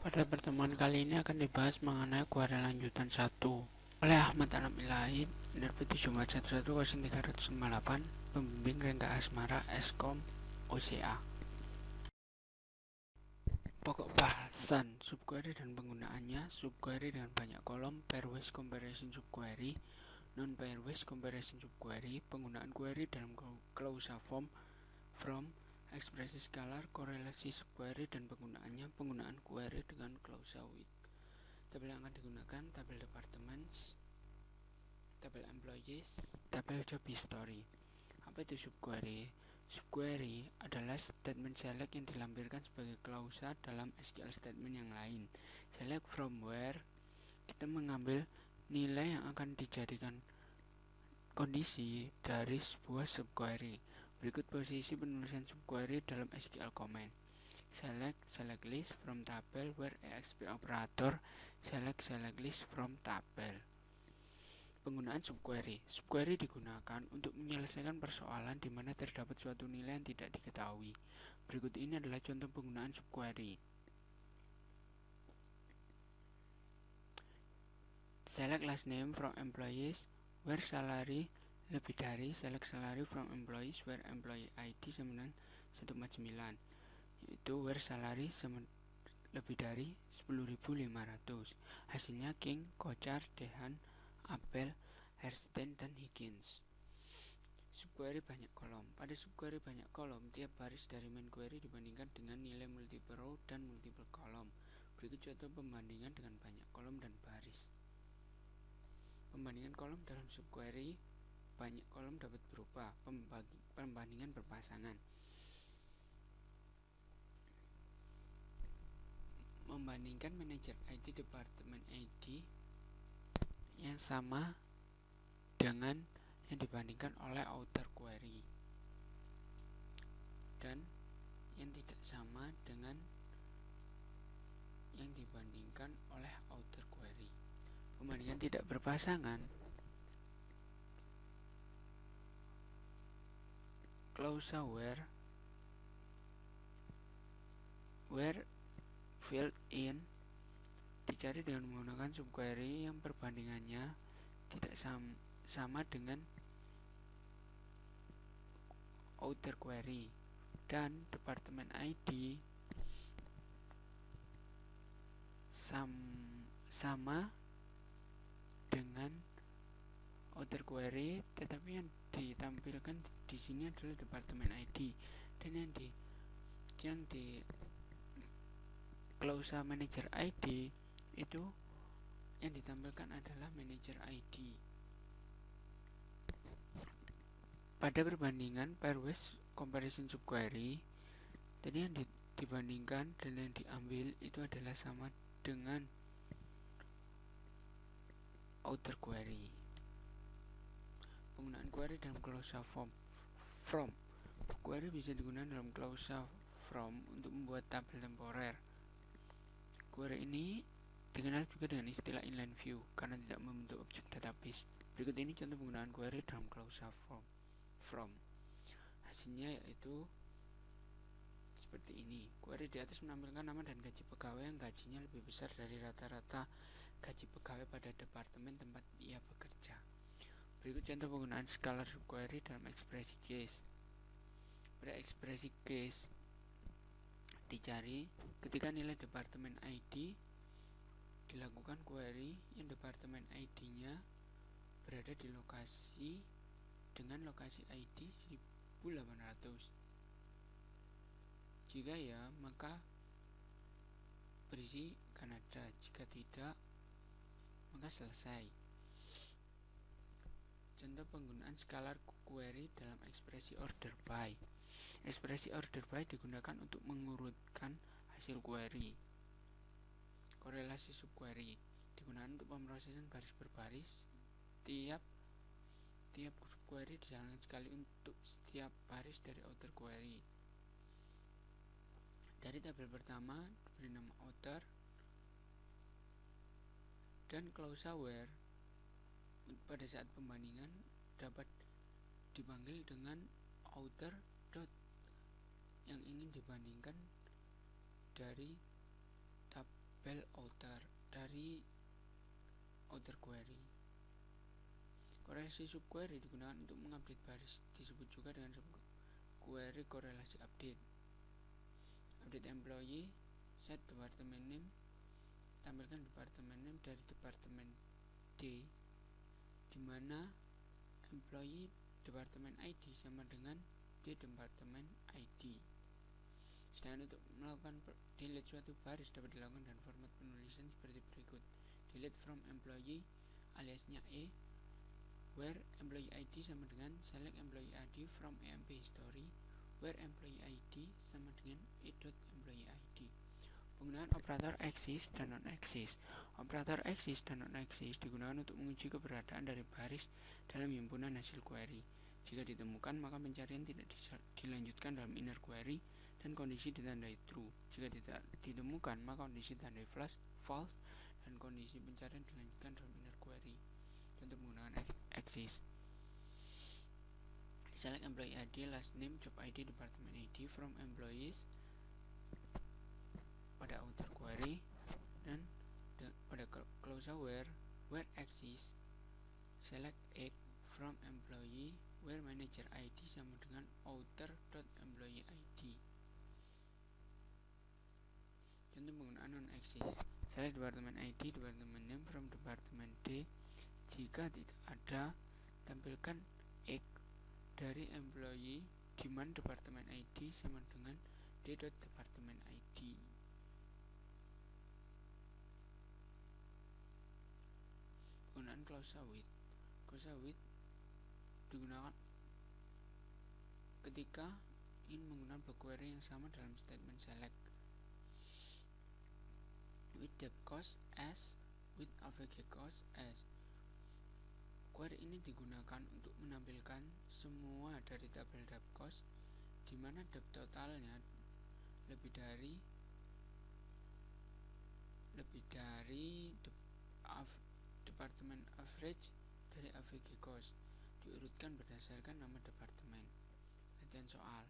Pada pertemuan kali ini akan dibahas mengenai query lanjutan 1 oleh Ahmad Alamilaid, Nerbit 7 Maret 110358, pembimbing Rengga Asmara, Eskom, OCA. Pokok bahasan subquery dan penggunaannya. Subquery dengan banyak kolom, pairwise comparison subquery, non-pairwise comparison subquery, penggunaan query dalam clause form, from, ekspresi skalar, korelasi subquery dan penggunaannya, penggunaan query dengan clause with. Tabel yang akan digunakan: tabel departments, tabel employees, tabel job history. Apa itu subquery? Subquery adalah statement select yang dilampirkan sebagai klausa dalam SQL statement yang lain. Select from where, kita mengambil nilai yang akan dijadikan kondisi dari sebuah subquery. Berikut posisi penulisan subquery dalam SQL command. Select list from tabel where exp operator, select list from tabel. Penggunaan subquery. Subquery digunakan untuk menyelesaikan persoalan di mana terdapat suatu nilai yang tidak diketahui. Berikut ini adalah contoh penggunaan subquery. Select last name from employees where salary lebih dari, select salary from employees where employee ID sama dengan 149, yaitu where salary lebih dari 10.500. Hasilnya King, Kocar, Dehan, Apple, Herstein, dan Higgins. Subquery banyak kolom. Pada subquery banyak kolom, tiap baris dari main query dibandingkan dengan nilai multiple row dan multiple kolom. Berikut contoh pembandingan dengan banyak kolom dan baris. Pembandingan kolom dalam subquery banyak kolom dapat berupa pembandingan berpasangan, membandingkan manager ID departemen ID yang sama dengan yang dibandingkan oleh outer query, dan yang tidak sama dengan yang dibandingkan oleh outer query. Pembandingan tidak berpasangan, clause where filled in dicari dengan menggunakan subquery yang perbandingannya tidak sama dengan outer query, dan departemen ID sama dengan outer query, tetapi yang ditampilkan di sini adalah departemen ID, dan yang di clause manager ID itu yang ditampilkan adalah manager ID. Pada perbandingan pairwise comparison subquery, tadi yang dibandingkan dan yang diambil itu adalah sama dengan outer query. Penggunaan query dalam clause from. Query bisa digunakan dalam clause from untuk membuat tabel temporer. Query ini dikenal juga dengan istilah inline view karena tidak membentuk objek database. Berikut ini contoh penggunaan query dalam clause from. Hasilnya yaitu seperti ini. Query di atas menampilkan nama dan gaji pegawai yang gajinya lebih besar dari rata-rata gaji pegawai pada departemen tempat ia bekerja. Berikut contoh penggunaan scalar subquery dalam ekspresi case. Pada ekspresi case dicari ketika nilai departemen ID, dilakukan query yang departemen ID-nya berada di lokasi dengan lokasi ID 1800. Jika ya, maka berisi Kanada. Jika tidak, maka selesai. Contoh penggunaan scalar query dalam ekspresi order by. Ekspresi order by digunakan untuk mengurutkan hasil query. Korelasi subquery digunakan untuk pemrosesan baris berbaris. Tiap subquery dijalankan sekali untuk setiap baris dari outer query. Dari tabel pertama diberi nama outer dan clause where pada saat pembandingan dapat dipanggil dengan outer dot yang ingin dibandingkan dari label outer dari outer query. Korelasi subquery digunakan untuk mengupdate baris, disebut juga dengan subquery korelasi update. Update employee, set department name, tampilkan department name dari departemen D, di mana employee departemen ID sama dengan di departemen ID. Sedangkan untuk melakukan delete suatu baris dapat dilakukan dengan format penulisan seperti berikut: delete from employee aliasnya E, where employee ID sama dengan select employee ID from EMP history, where employee ID sama dengan e.employee ID. Penggunaan operator exist dan non-exist. Operator exist dan non-exist digunakan untuk menguji keberadaan dari baris dalam himpunan hasil query. Jika ditemukan, maka pencarian tidak dilanjutkan dalam inner query dan kondisi ditandai true. Jika tidak ditemukan, maka kondisi ditandai false dan kondisi pencarian dilanjutkan dalam inner query. Untuk menggunakan exist, select employee ID, last name, job ID, department ID from employees pada outer query, dan pada clause where exist, select egg from employee where manager ID sama dengan outer.employee ID. Contoh penggunaan non-exist, select department ID, department name from department D. Jika tidak ada, tampilkan egg dari employee di mana departemen ID sama dengan d.departemen ID. Penggunaan clause with. Clause with digunakan ketika ingin menggunakan block query yang sama dalam statement select. With depth cost as, with AVG cost as. Query ini digunakan untuk menampilkan semua dari tabel depth cost, di mana depth totalnya lebih dari departemen average dari AVG cost, diurutkan berdasarkan nama departemen. Latihan soal.